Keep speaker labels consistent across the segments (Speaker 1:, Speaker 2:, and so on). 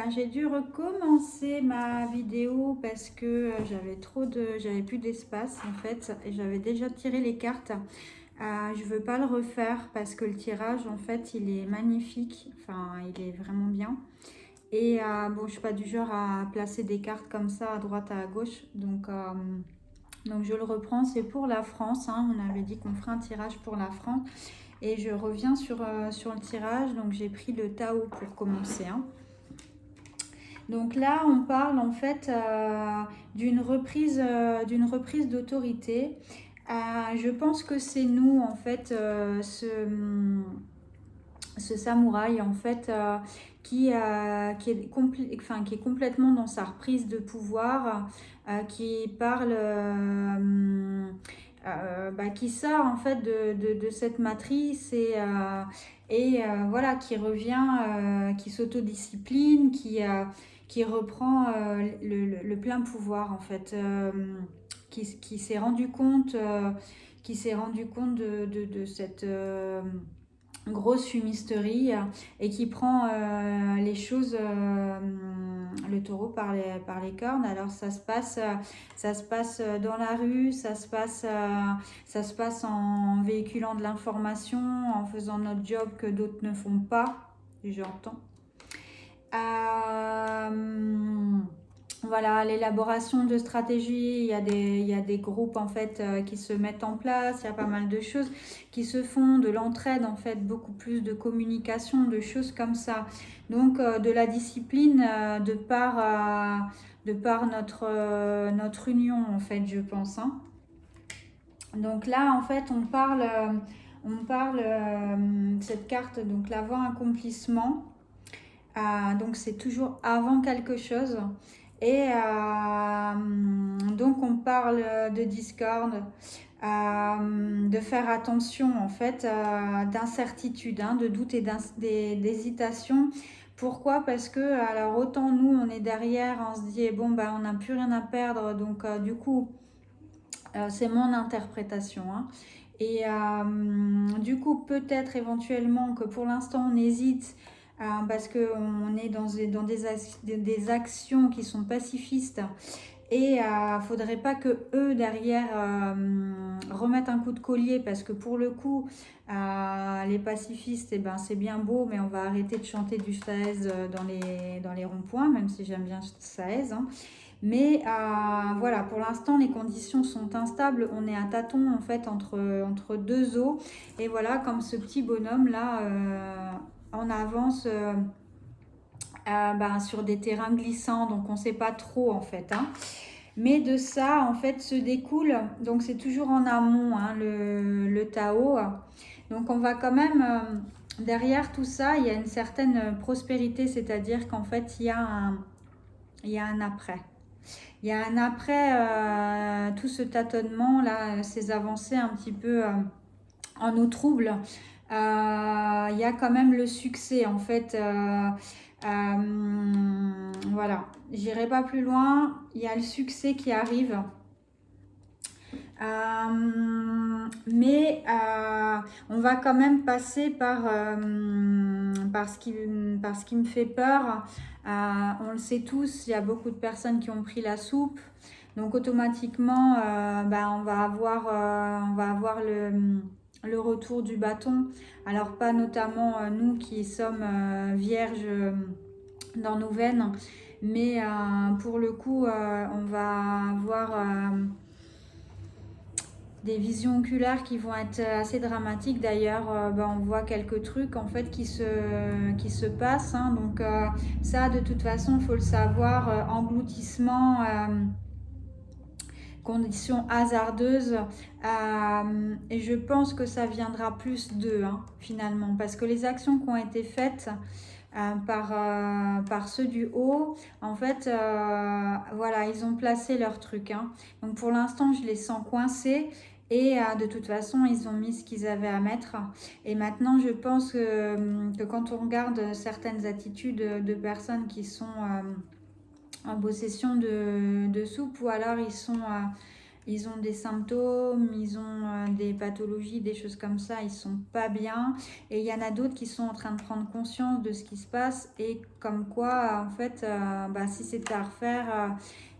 Speaker 1: J'ai dû recommencer ma vidéo parce que j'avais plus d'espace en fait et j'avais déjà tiré les cartes. Je veux pas le refaire parce que le tirage en fait il est magnifique, enfin il est vraiment bien. Et bon, je suis pas du genre à placer des cartes comme ça à droite à gauche, donc je le reprends. C'est pour la France, hein. On avait dit qu'on ferait un tirage pour la France et je reviens sur le tirage. Donc j'ai pris le Tao pour commencer, hein. Donc là, on parle en fait d'une reprise d'autorité. Je pense que c'est nous en fait, ce samouraï en fait qui est complètement dans sa reprise de pouvoir, qui parle, qui sort en fait de cette matrice voilà, qui revient, qui s'autodiscipline, qui reprend le plein pouvoir en fait, qui s'est rendu compte, de cette grosse fumisterie, et qui prend les choses, le taureau par les cornes. Alors ça se passe dans la rue, ça se passe en véhiculant de l'information, en faisant notre job que d'autres ne font pas, j'entends. Voilà, l'élaboration de stratégies, il y a des groupes en fait qui se mettent en place, il y a pas mal de choses qui se font, de l'entraide en fait, beaucoup plus de communication, de choses comme ça. Donc de la discipline, de par notre union en fait, je pense, hein. Donc là en fait on parle cette carte, donc l'avant-accomplissement. Donc c'est toujours avant quelque chose. Et donc on parle de discorde, de faire attention en fait, d'incertitude, hein, de doute et d'hésitation. Pourquoi? Parce que alors autant nous on est derrière, on se dit bon on n'a plus rien à perdre, donc du coup c'est mon interprétation, hein. Et du coup peut-être éventuellement que pour l'instant on hésite, parce qu'on est dans des actions qui sont pacifistes, et faudrait pas que eux derrière remettent un coup de collier, parce que pour le coup les pacifistes, c'est bien beau, mais on va arrêter de chanter du Saez dans les ronds-points, même si j'aime bien Saez, hein. Mais voilà, pour l'instant les conditions sont instables, on est à tâtons en fait entre deux eaux, et voilà, comme ce petit bonhomme là, en avance, sur des terrains glissants, donc on ne sait pas trop en fait, hein. Mais de ça en fait se découle, donc c'est toujours en amont, hein, le Tao. Donc on va quand même, derrière tout ça il y a une certaine prospérité, c'est-à-dire qu'en fait il y a un après. Il y a un après tout ce tâtonnement là, ces avancées un petit peu en eau trouble. Il y a quand même le succès en fait. Voilà, j'irai pas plus loin. Il y a le succès qui arrive. Mais on va quand même passer par ce qui me fait peur. On le sait tous, il y a beaucoup de personnes qui ont pris la soupe. Donc automatiquement, on va avoir le retour du bâton. Alors pas notamment nous qui sommes vierges dans nos veines, mais pour le coup, on va avoir des visions oculaires qui vont être assez dramatiques. D'ailleurs, on voit quelques trucs en fait qui se passent, hein. Donc ça, de toute façon, il faut le savoir, engloutissement, conditions hasardeuses, et je pense que ça viendra plus d'eux, hein, finalement, parce que les actions qui ont été faites par ceux du haut, en fait, voilà, ils ont placé leur truc, hein. Donc pour l'instant je les sens coincés, et de toute façon ils ont mis ce qu'ils avaient à mettre. Et maintenant je pense que quand on regarde certaines attitudes de personnes qui sont en possession de soupe, ou alors ils sont Ils ont des symptômes, ils ont des pathologies, des choses comme ça, ils sont pas bien. Et il y en a d'autres qui sont en train de prendre conscience de ce qui se passe et comme quoi, en fait, si c'était à refaire,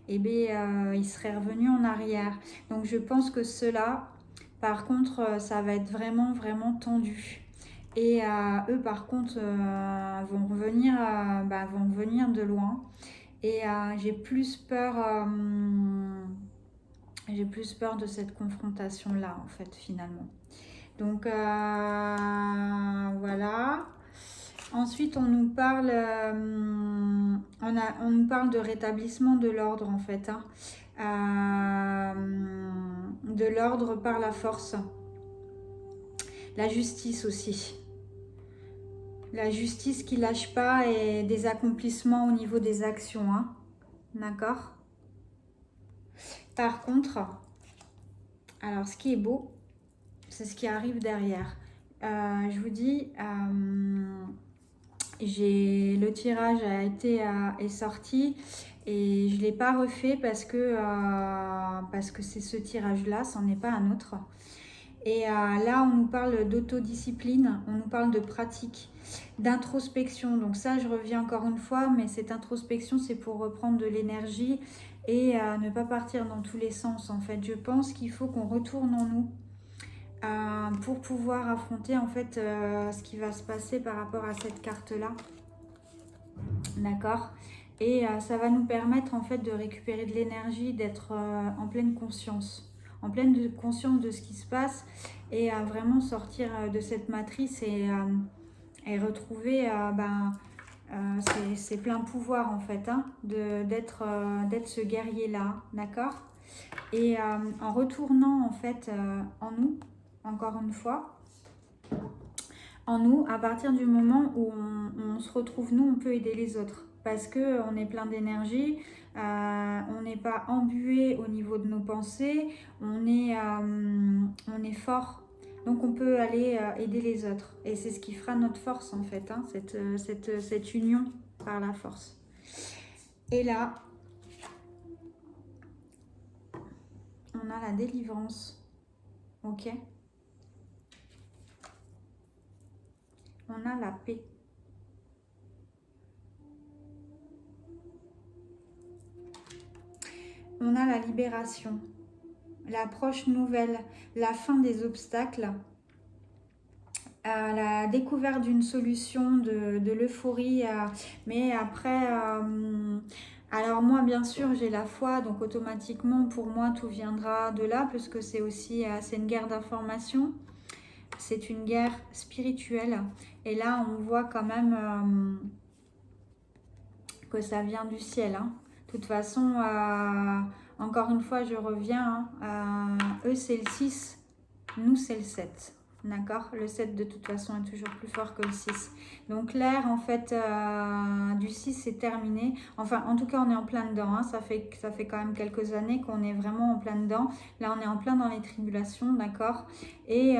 Speaker 1: ils seraient revenus en arrière. Donc je pense que ceux-là, par contre, ça va être vraiment, vraiment tendu. Et eux, par contre, vont revenir de loin. Et j'ai plus peur de cette confrontation-là, en fait, finalement. Donc, voilà. Ensuite, on nous parle, on nous parle de rétablissement de l'ordre, en fait. De l'ordre par la force. La justice aussi. La justice qui lâche pas et des accomplissements au niveau des actions. D'accord ? Par contre, alors ce qui est beau, c'est ce qui arrive derrière. Je vous dis, le tirage est sorti et je ne l'ai pas refait parce que c'est ce tirage-là, c'en est pas un autre. Et là, on nous parle d'autodiscipline, on nous parle de pratique, d'introspection. Donc ça, je reviens encore une fois, mais cette introspection, c'est pour reprendre de l'énergie et ne pas partir dans tous les sens. En fait, je pense qu'il faut qu'on retourne en nous pour pouvoir affronter en fait ce qui va se passer par rapport à cette carte-là. D'accord ? Et ça va nous permettre en fait de récupérer de l'énergie, d'être en pleine conscience. En pleine conscience de ce qui se passe et à vraiment sortir de cette matrice et retrouver ses pleins pouvoirs en fait, d'être ce guerrier-là, d'accord ? Et en retournant en fait en nous, encore une fois, en nous, à partir du moment où on se retrouve, nous, on peut aider les autres parce qu'on est plein d'énergie, on n'est pas embué au niveau de nos pensées, on est fort. Donc on peut aller aider les autres. Et c'est ce qui fera notre force en fait, cette union par la force. Et là, on a la délivrance. Ok ? On a la paix. On a la libération, l'approche nouvelle, la fin des obstacles, la découverte d'une solution, de l'euphorie. Mais après, alors moi, bien sûr, j'ai la foi, donc automatiquement, pour moi, tout viendra de là, parce que c'est aussi c'est une guerre d'information, c'est une guerre spirituelle. Et là, on voit quand même que ça vient du ciel. De toute façon, encore une fois, je reviens. Eux, c'est le 6. Nous, c'est le 7. D'accord ? Le 7, de toute façon, est toujours plus fort que le 6. Donc, l'ère, en fait, du 6, c'est terminé. Enfin, en tout cas, on est en plein dedans. Ça fait quand même quelques années qu'on est vraiment en plein dedans. Là, on est en plein dans les tribulations. D'accord ? Et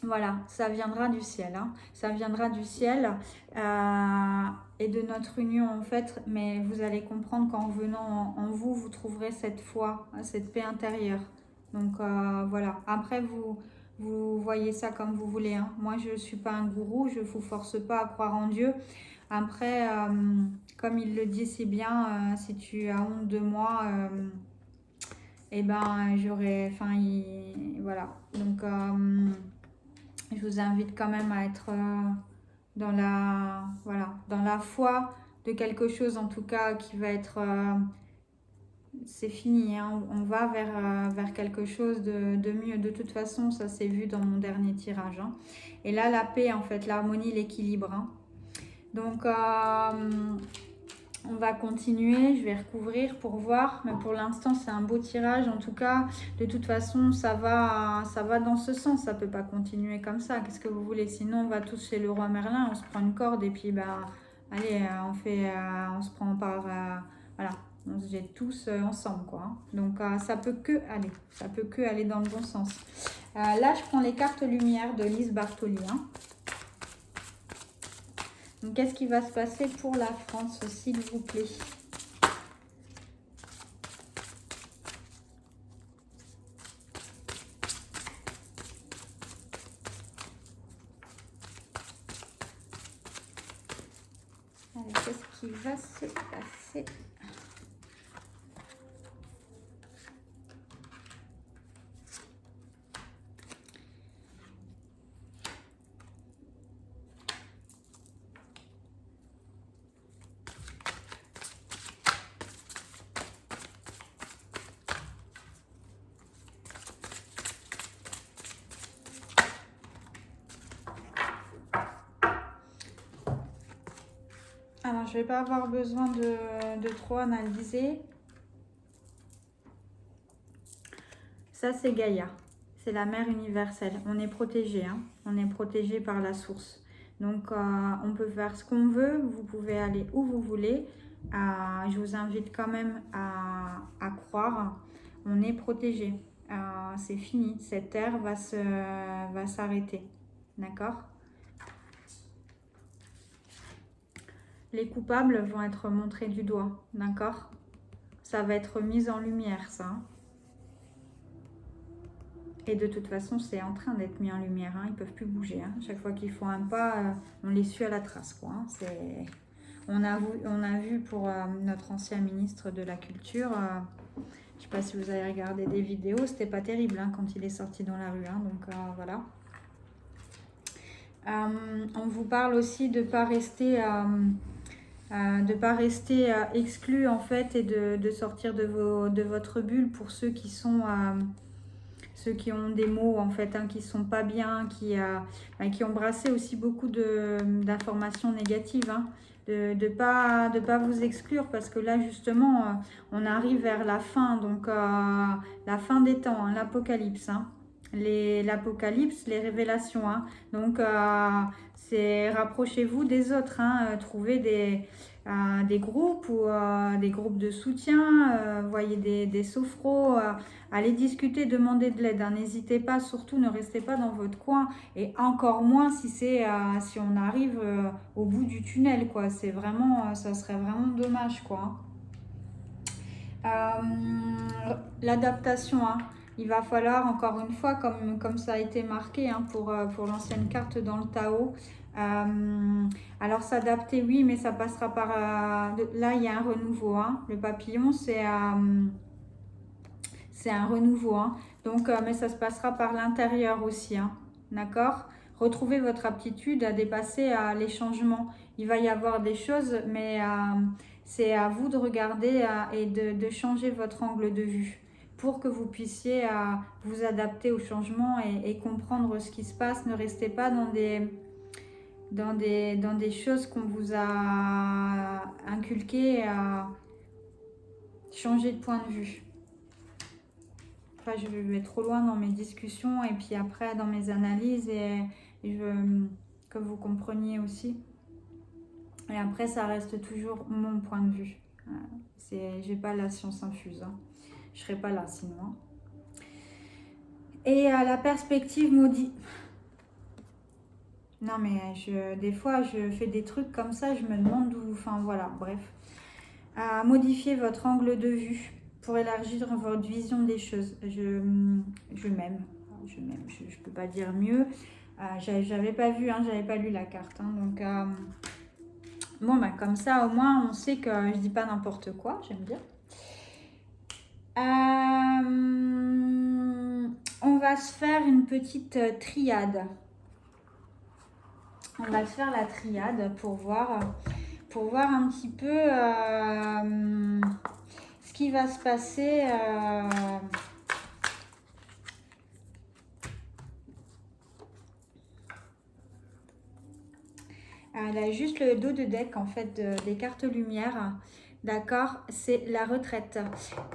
Speaker 1: voilà, ça viendra du ciel. Ça viendra du ciel et de notre union en fait. Mais vous allez comprendre qu'en venant en vous, vous trouverez cette foi, cette paix intérieure. Donc voilà. Après, vous voyez ça comme vous voulez. Moi, je ne suis pas un gourou. Je ne vous force pas à croire en Dieu. Après, comme il le dit si bien, si tu as honte de moi, j'aurais... Enfin, voilà. Donc... je vous invite quand même à être dans la foi de quelque chose en tout cas qui va être... c'est fini, on va vers quelque chose de mieux. De toute façon, ça s'est vu dans mon dernier tirage. Et là, la paix, en fait, l'harmonie, l'équilibre. Donc, on va continuer, je vais recouvrir pour voir, mais pour l'instant c'est un beau tirage. En tout cas, de toute façon, ça va dans ce sens. Ça peut pas continuer comme ça. Qu'est-ce que vous voulez? Sinon, on va tous chez le roi Merlin, on se prend une corde et puis allez, on se prend par voilà, on se jette tous ensemble quoi. Donc ça peut que aller dans le bon sens. Là, je prends les cartes lumière de Lise Bartoli. Donc, qu'est-ce qui va se passer pour la France, s'il vous plaît? Allez, qu'est-ce qui va se passer? Alors, je vais pas avoir besoin de trop analyser. Ça, c'est Gaïa. C'est la mère universelle. On est protégé, hein. On est protégé par la source. Donc, on peut faire ce qu'on veut. Vous pouvez aller où vous voulez. Je vous invite quand même à croire. On est protégé. C'est fini. Cette terre va s'arrêter. D'accord? Les coupables vont être montrés du doigt. D'accord? Ça va être mis en lumière, ça. Et de toute façon, c'est en train d'être mis en lumière. Hein. Ils ne peuvent plus bouger. Hein. Chaque fois qu'ils font un pas, on les suit à la trace. Quoi, hein. On a vu pour notre ancien ministre de la Culture, je ne sais pas si vous avez regardé des vidéos, c'était pas terrible hein, quand il est sorti dans la rue. Hein. Donc voilà. On vous parle aussi de ne pas rester... exclu en fait et de sortir de votre bulle pour ceux qui sont... ceux qui ont des mots en fait hein, qui sont pas bien, qui ont brassé aussi beaucoup d'informations négatives, hein, de pas vous exclure parce que là justement on arrive vers la fin, donc la fin des temps, hein, l'apocalypse, hein, l'apocalypse, les révélations, hein, donc c'est rapprochez-vous des autres, hein, trouvez des groupes ou des groupes de soutien, voyez des sophros, allez discuter, demandez de l'aide. Hein. N'hésitez pas, surtout ne restez pas dans votre coin et encore moins si on arrive au bout du tunnel, quoi. C'est vraiment, ça serait vraiment dommage, quoi. L'adaptation, hein. Il va falloir, encore une fois, comme ça a été marqué hein, pour l'ancienne carte dans le Tao, alors s'adapter, oui, mais ça passera par... là, il y a un renouveau. Hein. Le papillon, c'est un renouveau. Hein. Donc, mais ça se passera par l'intérieur aussi. Hein. D'accord? Retrouvez votre aptitude à dépasser les changements. Il va y avoir des choses, mais c'est à vous de regarder et de changer votre angle de vue pour que vous puissiez vous adapter au changement et comprendre ce qui se passe. Ne restez pas dans des choses qu'on vous a inculquées, à changer de point de vue. Enfin, je vais trop loin dans mes discussions et puis après dans mes analyses et je veux que vous compreniez aussi. Et après, ça reste toujours mon point de vue. J'ai pas la science infuse. Hein. Je serais pas là sinon. Hein. Et la perspective maudit. Non mais des fois, je fais des trucs comme ça, je me demande d'où... Enfin voilà, bref. Modifier votre angle de vue pour élargir votre vision des choses. Je m'aime. Je peux pas dire mieux. J'avais pas vu, hein, j'avais pas lu la carte. Hein, donc, bon, bah, comme ça, au moins, on sait que je dis pas n'importe quoi. J'aime bien. On va se faire une petite triade. On va se faire la triade pour voir un petit peu ce qui va se passer. Elle a juste le dos de deck en fait des cartes lumière. D'accord, c'est la retraite.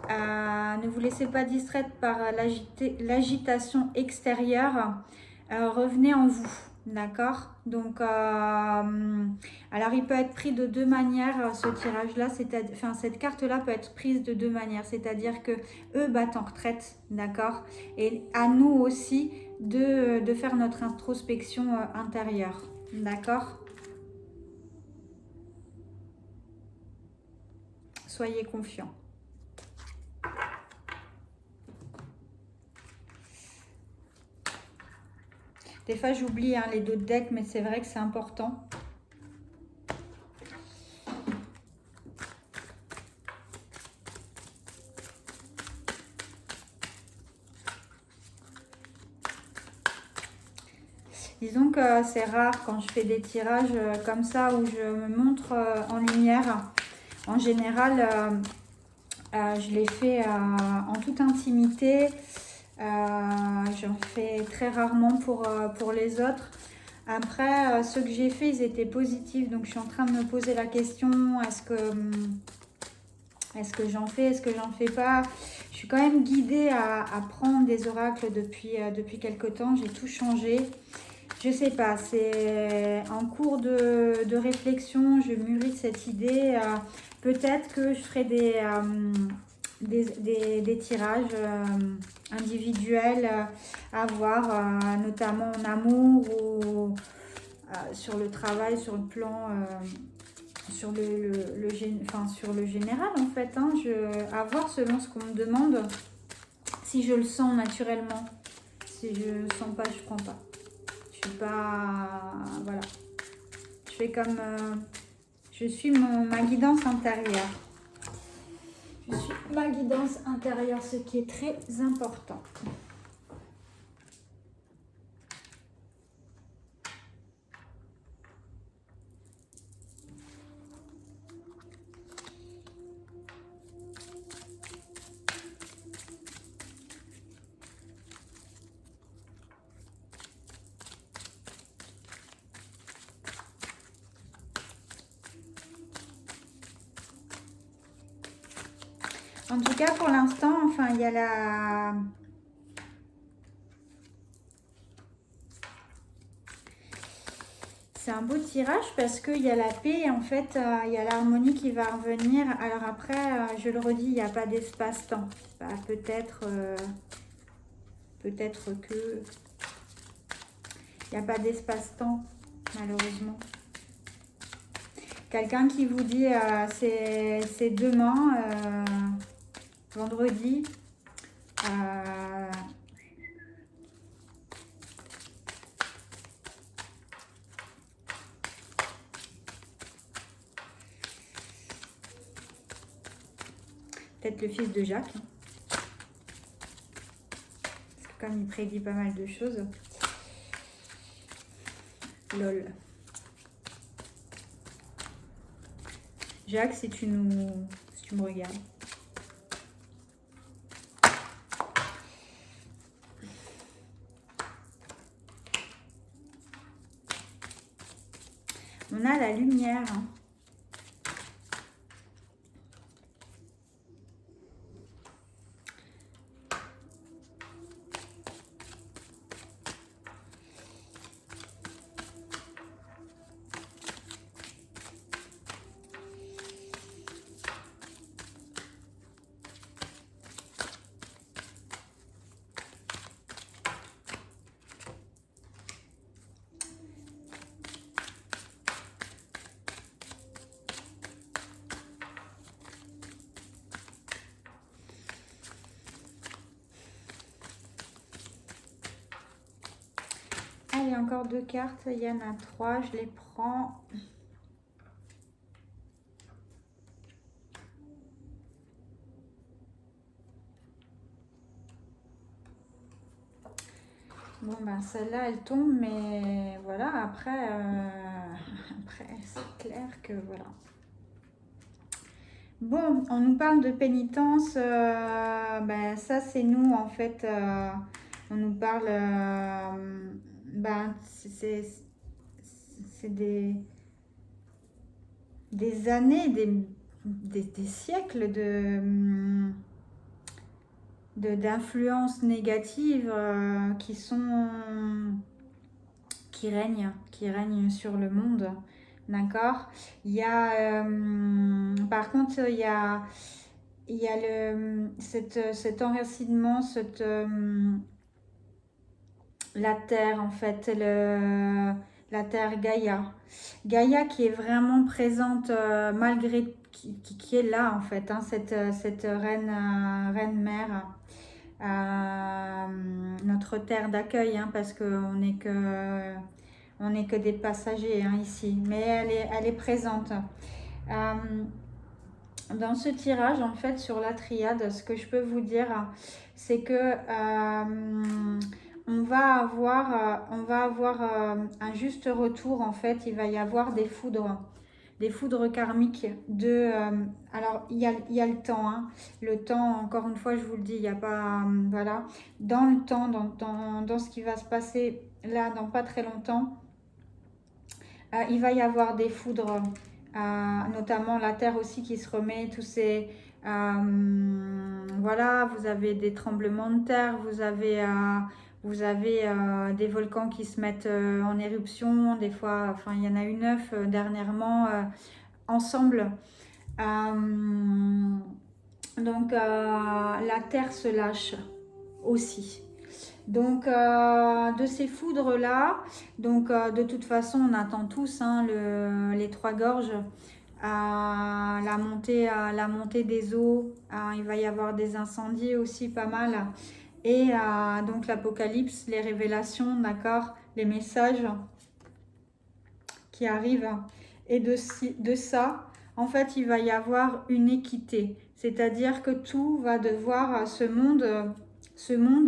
Speaker 1: Ne vous laissez pas distraire par l'agitation extérieure. Revenez en vous. D'accord. Donc, alors il peut être pris de deux manières, ce tirage-là. Enfin, cette carte-là peut être prise de deux manières. C'est-à-dire que eux battent en retraite. D'accord. Et à nous aussi de faire notre introspection intérieure. D'accord. Soyez confiants. Des fois, j'oublie hein, les dos de deck, mais c'est vrai que c'est important. Disons que c'est rare quand je fais des tirages comme ça où je me montre en lumière. En général, je les fais en toute intimité. J'en fais très rarement pour les autres. Après, ceux que j'ai fait, ils étaient positifs. Donc, je suis en train de me poser la question, est-ce que j'en fais, est-ce que j'en fais pas? Je suis quand même guidée à prendre des oracles depuis quelque temps. J'ai tout changé. Je sais pas, c'est en cours de réflexion, je mûris cette idée. Peut-être que je ferai des tirages individuels à voir, notamment en amour ou sur le travail, sur le plan, sur sur le général en fait. Hein, à voir selon ce qu'on me demande, si je le sens naturellement. Si je ne le sens pas, je prends pas. Je suis pas... Voilà. Je fais comme... je suis ma guidance intérieure. Je suis ma guidance intérieure, ce qui est très important. En tout cas, pour l'instant, enfin, il y a la... C'est un beau tirage parce qu'il y a la paix, en fait, il y a l'harmonie qui va revenir. Alors après, je le redis, il n'y a pas d'espace-temps. Bah, peut-être que... Il n'y a pas d'espace-temps, malheureusement. Quelqu'un qui vous dit c'est demain, vendredi. Peut-être le fils de Jacques. Hein. Parce que comme il prédit pas mal de choses. Lol. Jacques, si tu me regardes. On a la lumière. Hein. Allez, encore 2 cartes. Il y en a 3. Je les prends. Bon, ben celle-là, elle tombe, mais voilà, après, après c'est clair que voilà. Bon, on nous parle de pénitence, ben ça c'est nous en fait, on nous parle, ben c'est des années, des siècles d'influences négatives qui règnent sur le monde. D'accord. Il y a, par contre, il y a cet enracinement, la terre en fait, la terre Gaïa. Gaïa qui est vraiment présente malgré, qui est là en fait, hein, cette reine mère. Notre terre d'accueil, hein, parce qu'on n'est que des passagers hein, ici, mais elle est présente. Dans ce tirage, en fait, sur la triade, ce que je peux vous dire, c'est que on va avoir un juste retour en fait. Il va y avoir des foudres karmiques alors il y a le temps, hein. Le temps, encore une fois, je vous le dis, il n'y a pas, voilà, dans le temps, dans ce qui va se passer là, dans pas très longtemps, il va y avoir des foudres, notamment la terre aussi qui se remet, tous ces, voilà, vous avez des tremblements de terre, vous avez des volcans qui se mettent en éruption, des fois, enfin il y en a eu 9 dernièrement ensemble. Donc la terre se lâche aussi. Donc de ces foudres là, donc de toute façon on attend tous hein, les trois gorges, la montée des eaux, il va y avoir des incendies aussi pas mal, et donc l'apocalypse, les révélations, d'accord, les messages qui arrivent. Et de ça, en fait, il va y avoir une équité. C'est-à-dire que tout va devoir, ce monde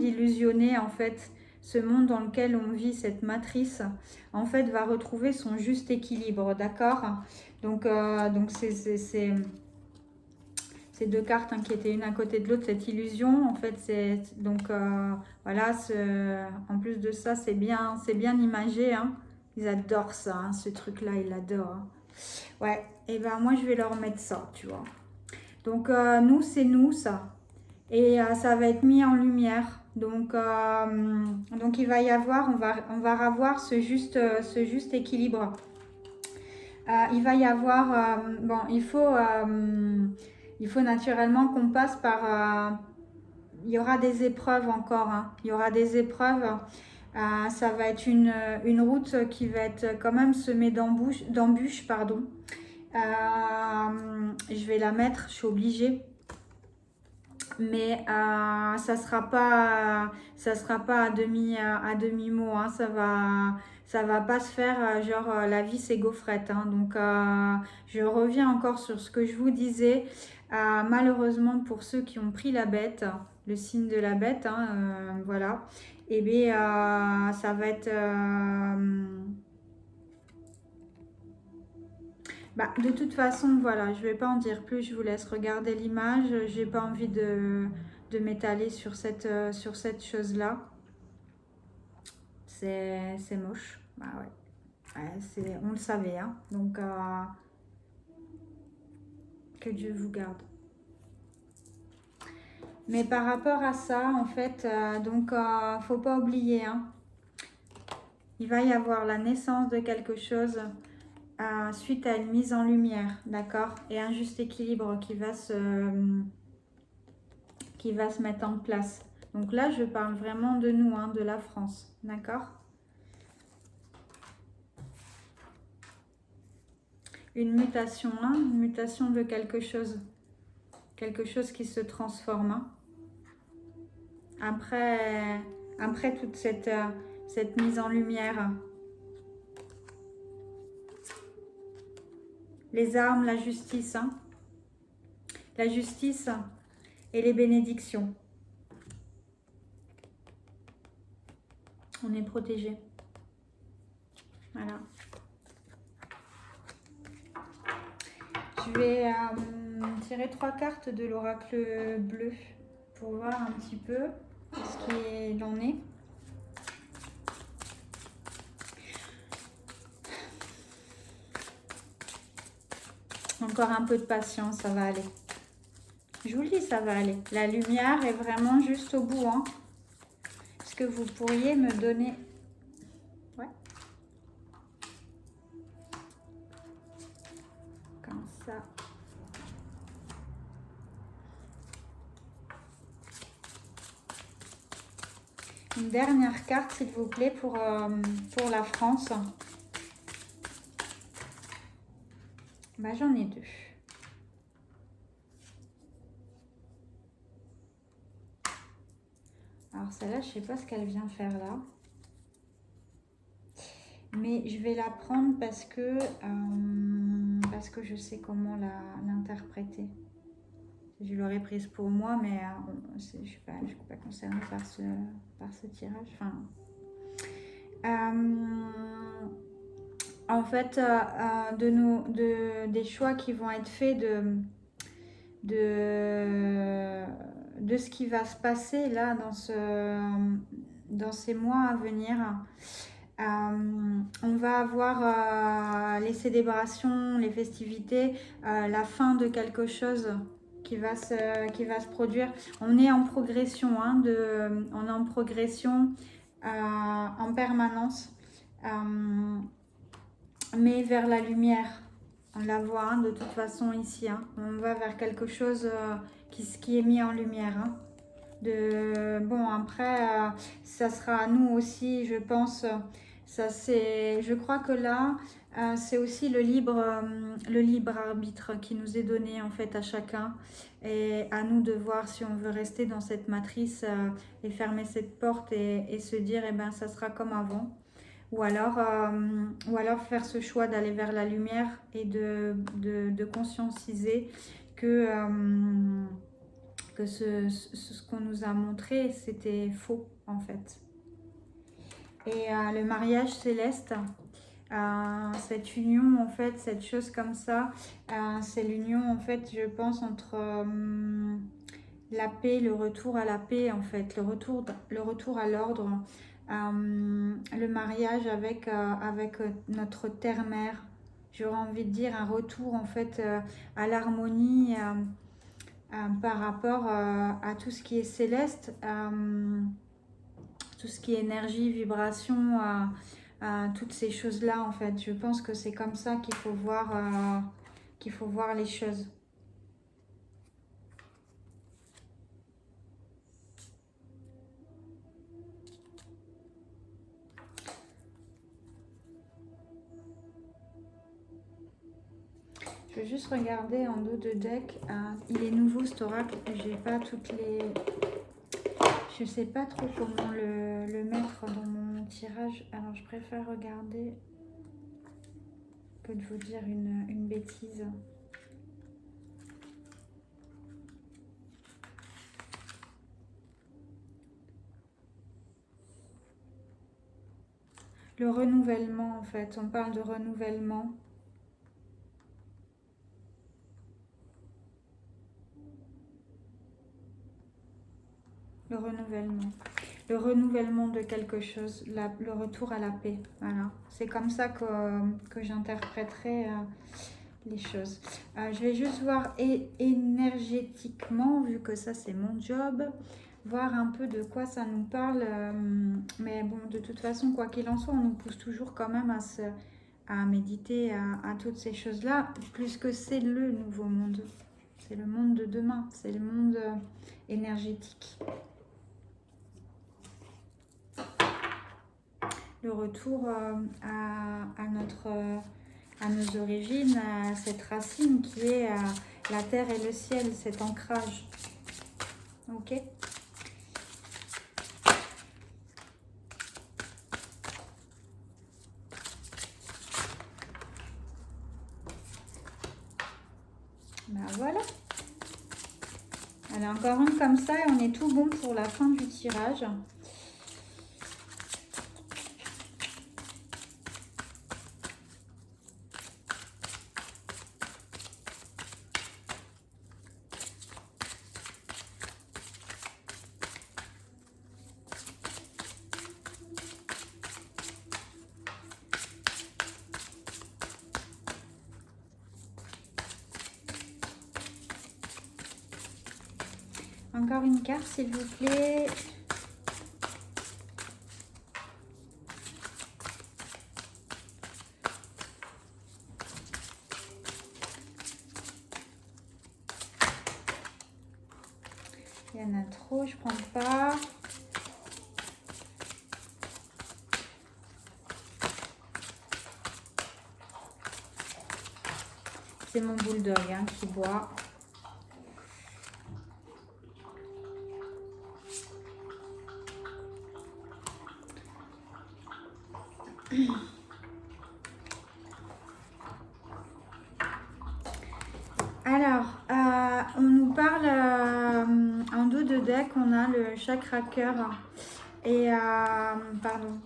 Speaker 1: illusionné, en fait, ce monde dans lequel on vit, cette matrice, en fait, va retrouver son juste équilibre, d'accord? Donc ces deux cartes hein, qui étaient une à côté de l'autre, cette illusion, en fait, c'est donc voilà, en plus de ça, c'est bien imagé, hein. Ils adorent ça, hein, ce truc-là, ils l'adorent. Hein. Ouais, et ben moi je vais leur mettre ça, tu vois. Donc nous, c'est nous, ça. Et ça va être mis en lumière. Donc il va y avoir, on va avoir ce juste équilibre. Il va y avoir, bon, il faut naturellement qu'on passe par, il y aura des épreuves encore, hein. Il y aura des épreuves. Ça va être une route qui va être quand même semée d'embûches, pardon. Je vais la mettre, je suis obligée. Mais ça sera pas à demi mot, hein. Ça va pas se faire genre la vie c'est gaufrette, hein. Donc je reviens encore sur ce que je vous disais. Malheureusement pour ceux qui ont pris la bête, le signe de la bête, hein, voilà. Et bien ça va être bah, de toute façon, voilà, je vais pas en dire plus, je vous laisse regarder l'image. J'ai pas envie de m'étaler sur cette chose-là. C'est moche. Bah ouais. On le savait, hein. Donc, que Dieu vous garde. Mais par rapport à ça, en fait, faut pas oublier, hein. Il va y avoir la naissance de quelque chose suite à une mise en lumière, d'accord? Et un juste équilibre qui va se mettre en place. Donc là, je parle vraiment de nous, hein, de la France, d'accord? Une mutation, hein, une mutation de quelque chose qui se transforme. Hein. Après toute cette mise en lumière, les armes, la justice, hein, la justice et les bénédictions. On est protégé. Voilà. Je vais tirer 3 cartes de l'oracle bleu pour voir un petit peu ce qu'il en est. Encore un peu de patience, ça va aller. Je vous le dis, ça va aller. La lumière est vraiment juste au bout. Hein. Est-ce que vous pourriez me donner... Ouais. Comme ça. Une dernière carte, s'il vous plaît, pour la France. Bah, j'en ai 2. Alors celle-là, je ne sais pas ce qu'elle vient faire là. Mais je vais la prendre parce que je sais comment l'interpréter. je l'aurais prise pour moi, mais je ne suis pas concernée par ce tirage. Enfin, en fait, des choix qui vont être faits de ce qui va se passer là dans ces mois à venir. On va avoir les célébrations, les festivités, la fin de quelque chose qui va se produire. On est en progression, on est en progression en permanence, mais vers la lumière. On la voit de toute façon ici. On va vers quelque chose qui est mis en lumière. Bon, après, ça sera à nous aussi, je pense. Je crois que là, c'est aussi le libre arbitre qui nous est donné en fait à chacun. Et à nous de voir si on veut rester dans cette matrice et fermer cette porte et se dire, eh ben, ça sera comme avant. Ou alors faire ce choix d'aller vers la lumière et de conscientiser que ce qu'on nous a montré, c'était faux en fait. Et le mariage céleste, cette union en fait, cette chose comme ça, c'est l'union en fait, je pense, entre la paix, le retour à la paix en fait, le retour à l'ordre, le mariage avec notre terre-mère. J'aurais envie de dire un retour en fait à l'harmonie par rapport à tout ce qui est céleste, tout ce qui est énergie, vibration, toutes ces choses-là en fait. Je pense que c'est comme ça qu'il faut voir les choses. Je vais juste regarder en dos de deck. Il est nouveau cet oracle. J'ai pas toutes les... Je sais pas trop comment le mettre dans mon tirage. Alors je préfère regarder que de vous dire une bêtise. Le renouvellement en fait. On parle de renouvellement. Le renouvellement de quelque chose, le retour à la paix. Voilà, c'est comme ça que j'interpréterai les choses. Je vais juste voir énergétiquement, vu que ça c'est mon job, voir un peu de quoi ça nous parle. Mais bon, de toute façon, quoi qu'il en soit, on nous pousse toujours quand même à méditer à toutes ces choses-là, puisque c'est le nouveau monde. C'est le monde de demain, c'est le monde énergétique. Le retour à nos origines, à cette racine qui est la terre et le ciel, cet ancrage. Ok ? Ben voilà. Allez, encore une comme ça et on est tout bon pour la fin du tirage. Encore une carte, s'il vous plaît. Il y en a trop, je prends pas. C'est mon bulldog qui boit. Alors, on nous parle en dos de deck, on a le chakra cœur et pardon.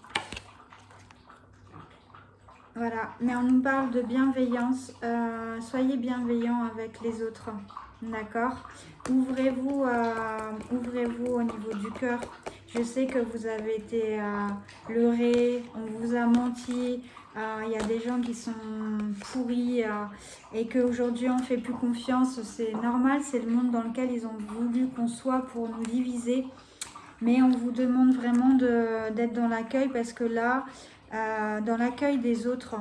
Speaker 1: Voilà, mais on nous parle de bienveillance. Soyez bienveillants avec les autres, d'accord? Ouvrez-vous au niveau du cœur. Je sais que vous avez été leurrés, on vous a menti. Il y a des gens qui sont pourris et qu'aujourd'hui on ne fait plus confiance. C'est normal, c'est le monde dans lequel ils ont voulu qu'on soit pour nous diviser. Mais on vous demande vraiment d'être dans l'accueil parce que là, dans l'accueil des autres,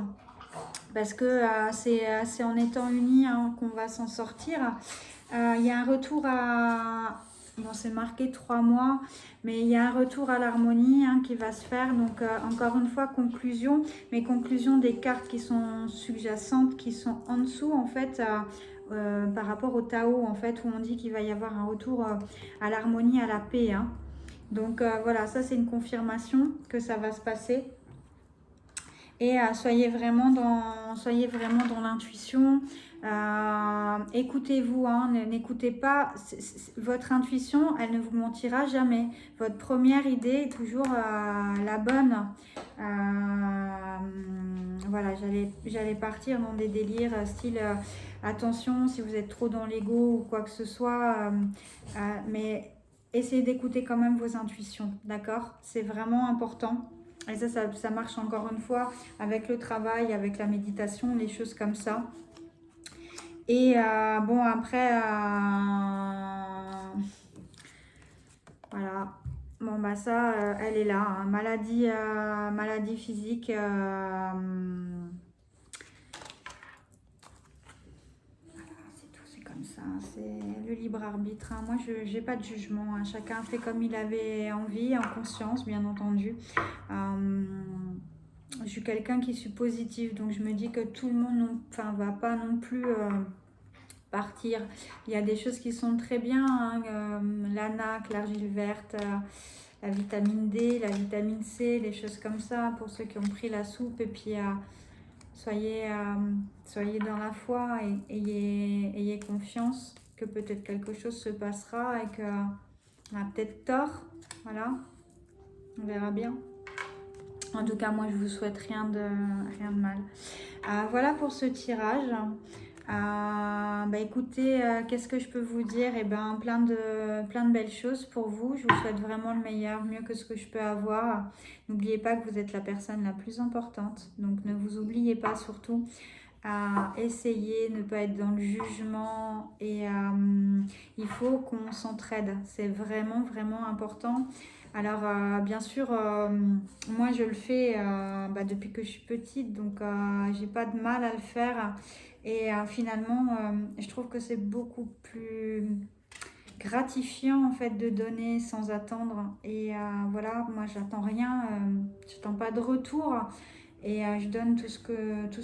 Speaker 1: parce que c'est en étant unis qu'on va s'en sortir. Il y a un retour à... Bon, c'est marqué 3 mois, mais il y a un retour à l'harmonie qui va se faire. Donc, encore une fois, conclusion. Mais conclusion des cartes qui sont sous-jacentes, qui sont en dessous, en fait, par rapport au Tao, en fait, où on dit qu'il va y avoir un retour à l'harmonie, à la paix. Donc, voilà, ça, c'est une confirmation que ça va se passer. Et soyez vraiment dans l'intuition. Écoutez-vous, n'écoutez pas. Votre intuition, elle ne vous mentira jamais. Votre première idée est toujours la bonne. Voilà, j'allais partir dans des délires style attention si vous êtes trop dans l'ego ou quoi que ce soit. Mais essayez d'écouter quand même vos intuitions, d'accord? C'est vraiment important. Et ça marche encore une fois avec le travail, avec la méditation, les choses comme ça. Et bon, après, voilà. Bon, bah ça, elle est là. Maladie physique. Ça, c'est le libre arbitre. Moi, je n'ai pas de jugement. Chacun fait comme il avait envie, en conscience, bien entendu. Je suis quelqu'un qui suis positive, donc je me dis que tout le monde va pas non plus partir. Il y a des choses qui sont très bien, l'ANAC, l'argile verte, la vitamine D, la vitamine C, les choses comme ça, pour ceux qui ont pris la soupe. Et puis, soyez dans la foi et ayez confiance que peut-être quelque chose se passera et qu'on a peut-être tort. Voilà, on verra bien. En tout cas, moi, je vous souhaite rien de mal. Voilà pour ce tirage. Écoutez, qu'est-ce que je peux vous dire? Plein de belles choses pour vous. Je vous souhaite vraiment le meilleur, mieux que ce que je peux avoir. N'oubliez pas que vous êtes la personne la plus importante. Donc, ne vous oubliez pas surtout. Essayez, ne pas être dans le jugement. Et il faut qu'on s'entraide. C'est vraiment, vraiment important. Alors, bien sûr, moi, je le fais depuis que je suis petite. Donc, j'ai pas de mal à le faire. Et finalement, je trouve que c'est beaucoup plus gratifiant en fait de donner sans attendre. Et voilà, moi j'attends rien, j'attends pas de retour. Et je donne tout ce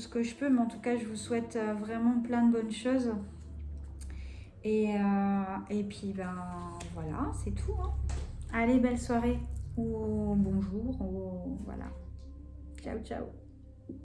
Speaker 1: que je peux. Mais en tout cas, je vous souhaite vraiment plein de bonnes choses. Et puis, voilà, c'est tout. Allez, belle soirée ou bonjour. Ou, voilà. Ciao, ciao.